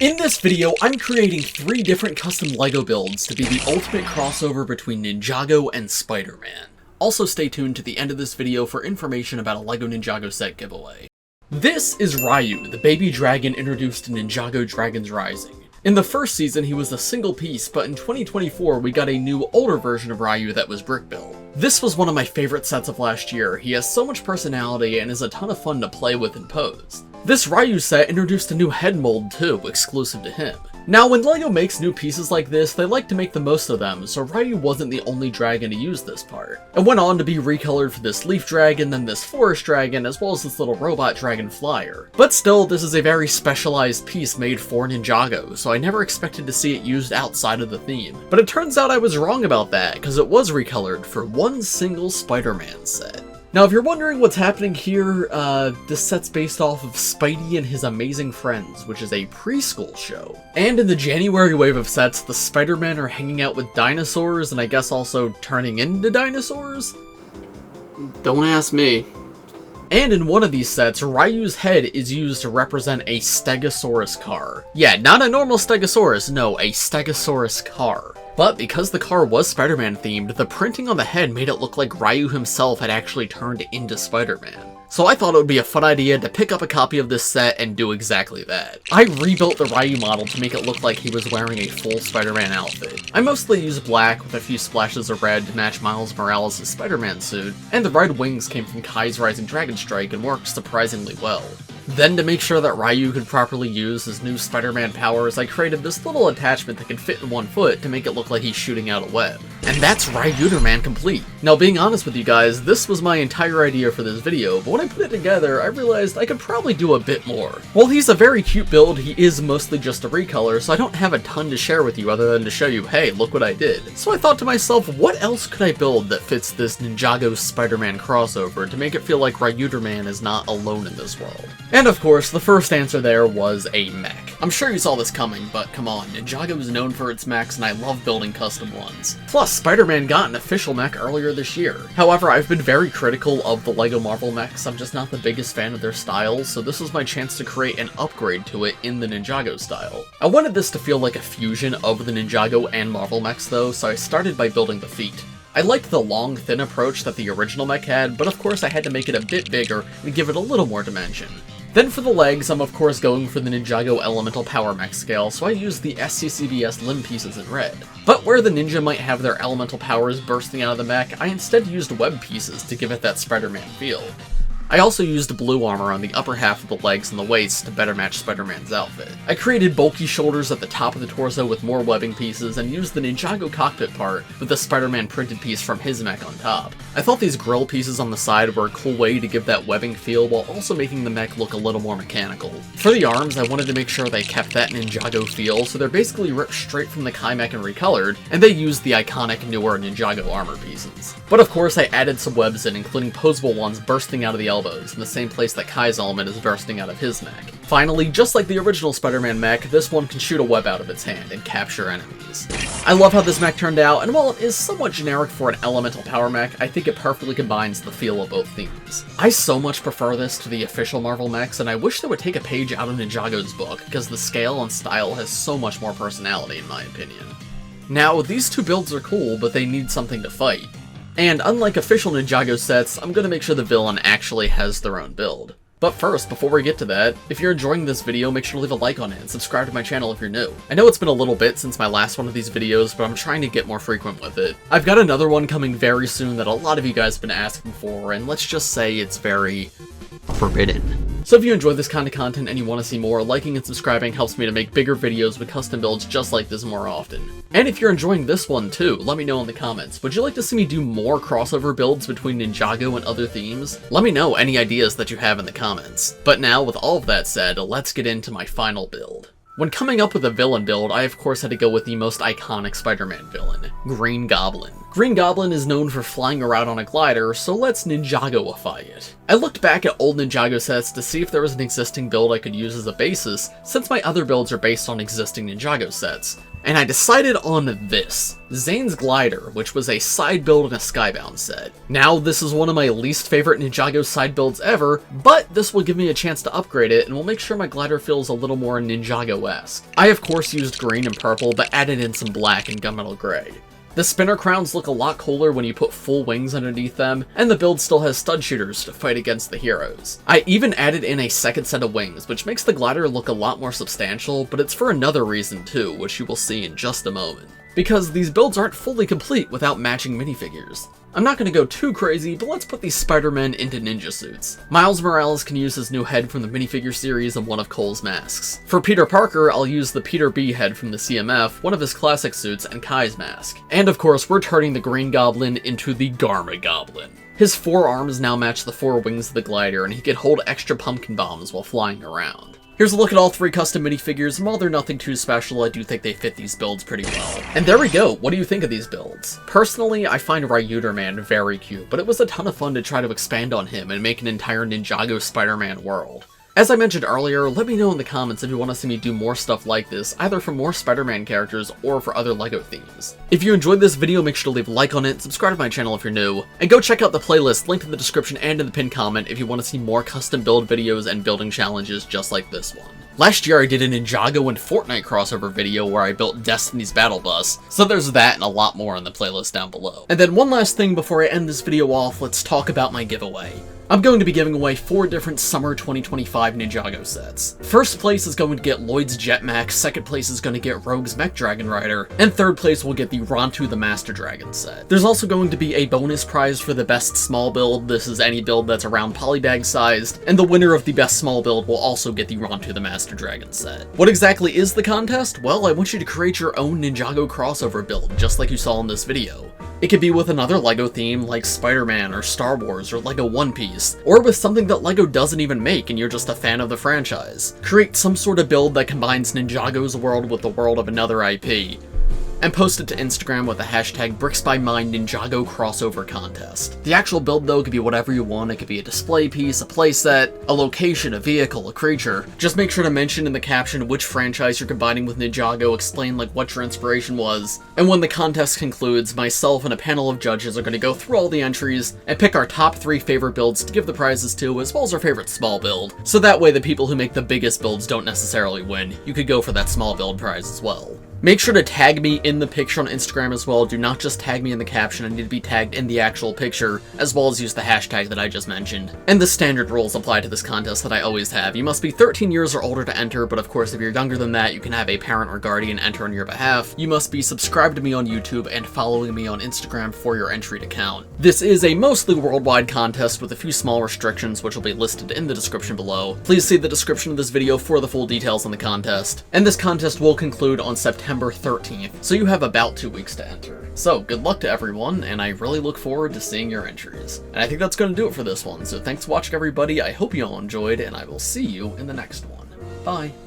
In this video, I'm creating 3 different custom LEGO builds to be the ultimate crossover between Ninjago and Spider-Man. Also stay tuned to the end of this video for information about a LEGO Ninjago set giveaway. This is Riyu, the baby dragon introduced in Ninjago Dragons Rising. In the first season, he was a single piece, but in 2024, we got a new, older version of Riyu that was brick built. This was one of my favorite sets of last year. He has so much personality and is a ton of fun to play with and pose. This Riyu set introduced a new head mold too, exclusive to him. Now, when LEGO makes new pieces like this, they like to make the most of them, so Riyu wasn't the only dragon to use this part. It went on to be recolored for this leaf dragon, then this forest dragon, as well as this little robot dragon flyer. But still, this is a very specialized piece made for Ninjago, so I never expected to see it used outside of the theme. But it turns out I was wrong about that, because it was recolored for one single Spider-Man set. Now, if you're wondering what's happening here, this set's based off of Spidey and His Amazing Friends, which is a preschool show. And in the January wave of sets, the Spider-Men are hanging out with dinosaurs, and I guess also turning into dinosaurs? Don't ask me. And in one of these sets, Ryu's head is used to represent a Stegosaurus car. Yeah, not a normal Stegosaurus, no, a Stegosaurus car. But because the car was Spider-Man themed, the printing on the head made it look like Ryu himself had actually turned into Spider-Man. So I thought it would be a fun idea to pick up a copy of this set and do exactly that. I rebuilt the Ryu model to make it look like he was wearing a full Spider-Man outfit. I mostly used black with a few splashes of red to match Miles Morales' Spider-Man suit, and the red wings came from Kai's Rising Dragon Strike and worked surprisingly well. Then, to make sure that Ryu could properly use his new Spider-Man powers, I created this little attachment that can fit in one foot to make it look like he's shooting out a web. And that's Riyuderman complete. Now, being honest with you guys, this was my entire idea for this video, but when I put it together, I realized I could probably do a bit more. While he's a very cute build, he is mostly just a recolor, so I don't have a ton to share with you other than to show you, hey, look what I did. So I thought to myself, what else could I build that fits this Ninjago Spider-Man crossover to make it feel like Riyuderman is not alone in this world? And of course, the first answer there was a mech. I'm sure you saw this coming, but come on, Ninjago is known for its mechs and I love building custom ones. Plus, Spider-Man got an official mech earlier this year. However, I've been very critical of the LEGO Marvel mechs. I'm just not the biggest fan of their styles, so this was my chance to create an upgrade to it in the Ninjago style. I wanted this to feel like a fusion of the Ninjago and Marvel mechs though, so I started by building the feet. I liked the long, thin approach that the original mech had, but of course I had to make it a bit bigger and give it a little more dimension. Then for the legs, I'm of course going for the Ninjago Elemental Power Mech scale, so I used the SCCBS limb pieces in red. But where the ninja might have their elemental powers bursting out of the mech, I instead used web pieces to give it that Spider-Man feel. I also used blue armor on the upper half of the legs and the waist to better match Spider-Man's outfit. I created bulky shoulders at the top of the torso with more webbing pieces and used the Ninjago cockpit part with the Spider-Man printed piece from his mech on top. I thought these grill pieces on the side were a cool way to give that webbing feel while also making the mech look a little more mechanical. For the arms, I wanted to make sure they kept that Ninjago feel, so they're basically ripped straight from the Kai mech and recolored, and they used the iconic newer Ninjago armor pieces. But of course I added some webs in, including posable ones bursting out of the elbows, in the same place that Kai's element is bursting out of his mech. Finally, just like the original Spider-Man mech, this one can shoot a web out of its hand and capture enemies. I love how this mech turned out, and while it is somewhat generic for an elemental power mech, I think it perfectly combines the feel of both themes. I so much prefer this to the official Marvel mechs, and I wish they would take a page out of Ninjago's book, because the scale and style has so much more personality in my opinion. Now, these two builds are cool, but they need something to fight. And unlike official Ninjago sets, I'm gonna make sure the villain actually has their own build. But first, before we get to that, if you're enjoying this video, make sure to leave a like on it and subscribe to my channel if you're new. I know it's been a little bit since my last one of these videos, but I'm trying to get more frequent with it. I've got another one coming very soon that a lot of you guys have been asking for, and let's just say it's very forbidden. So if you enjoy this kind of content and you want to see more, liking and subscribing helps me to make bigger videos with custom builds just like this more often. And if you're enjoying this one too, let me know in the comments. Would you like to see me do more crossover builds between Ninjago and other themes? Let me know any ideas that you have in the comments. But now, with all of that said, let's get into my final build. When coming up with a villain build, I of course had to go with the most iconic Spider-Man villain, Green Goblin. Green Goblin is known for flying around on a glider, so let's Ninjagoify it. I looked back at old Ninjago sets to see if there was an existing build I could use as a basis, since my other builds are based on existing Ninjago sets. And I decided on this, Zane's Glider, which was a side build in a Skybound set. Now, this is one of my least favorite Ninjago side builds ever, but this will give me a chance to upgrade it and will make sure my glider feels a little more Ninjago-esque. I of course used green and purple, but added in some black and gunmetal gray. The spinner crowns look a lot cooler when you put full wings underneath them, and the build still has stud shooters to fight against the heroes. I even added in a second set of wings, which makes the glider look a lot more substantial, but it's for another reason too, which you will see in just a moment. Because these builds aren't fully complete without matching minifigures. I'm not going to go too crazy, but let's put these Spider-Men into ninja suits. Miles Morales can use his new head from the minifigure series and one of Cole's masks. For Peter Parker, I'll use the Peter B head from the CMF, one of his classic suits, and Kai's mask. And of course, we're turning the Green Goblin into the Garmagoblin. His 4 arms now match the 4 wings of the glider, and he can hold extra pumpkin bombs while flying around. Here's a look at all 3 custom minifigures, and while they're nothing too special, I do think they fit these builds pretty well. And there we go, what do you think of these builds? Personally, I find Riyuderman very cute, but it was a ton of fun to try to expand on him and make an entire Ninjago Spider-Man world. As I mentioned earlier, let me know in the comments if you want to see me do more stuff like this, either for more Spider-Man characters or for other LEGO themes. If you enjoyed this video, make sure to leave a like on it, subscribe to my channel if you're new, and go check out the playlist linked in the description and in the pinned comment if you want to see more custom build videos and building challenges just like this one. Last year I did a Ninjago and Fortnite crossover video where I built Destiny's Battle Bus, so there's that and a lot more in the playlist down below. And then one last thing before I end this video off, let's talk about my giveaway. I'm going to be giving away 4 different Summer 2025 Ninjago sets. First place is going to get Lloyd's Jet Mech, second place is going to get Rogue's Mech Dragon Rider, and third place will get the Rontu the Master Dragon set. There's also going to be a bonus prize for the best small build. This is any build that's around polybag sized, and the winner of the best small build will also get the Rontu the Master Dragon set. What exactly is the contest? Well, I want you to create your own Ninjago crossover build, just like you saw in this video. It could be with another LEGO theme like Spider-Man or Star Wars or LEGO One Piece, or with something that LEGO doesn't even make and you're just a fan of the franchise. Create some sort of build that combines Ninjago's world with the world of another IP, and post it to Instagram with the hashtag BricksByMine Ninjago Contest. The actual build though could be whatever you want. It could be a display piece, a playset, a location, a vehicle, a creature. Just make sure to mention in the caption which franchise you're combining with Ninjago, explain like what your inspiration was, and when the contest concludes, myself and a panel of judges are going to go through all the entries and pick our top 3 favorite builds to give the prizes to, as well as our favorite small build, so that way the people who make the biggest builds don't necessarily win. You could go for that small build prize as well. Make sure to tag me in the picture on Instagram as well. Do not just tag me in the caption, I need to be tagged in the actual picture, as well as use the hashtag that I just mentioned. And the standard rules apply to this contest that I always have. You must be 13 years or older to enter, but of course if you're younger than that, you can have a parent or guardian enter on your behalf. You must be subscribed to me on YouTube and following me on Instagram for your entry to count. This is a mostly worldwide contest with a few small restrictions which will be listed in the description below. Please see the description of this video for the full details on the contest. And this contest will conclude on September 13th, so you have about 2 weeks to enter. So good luck to everyone, and I really look forward to seeing your entries. And I think that's going to do it for this one, so thanks for watching everybody, I hope you all enjoyed, and I will see you in the next one. Bye!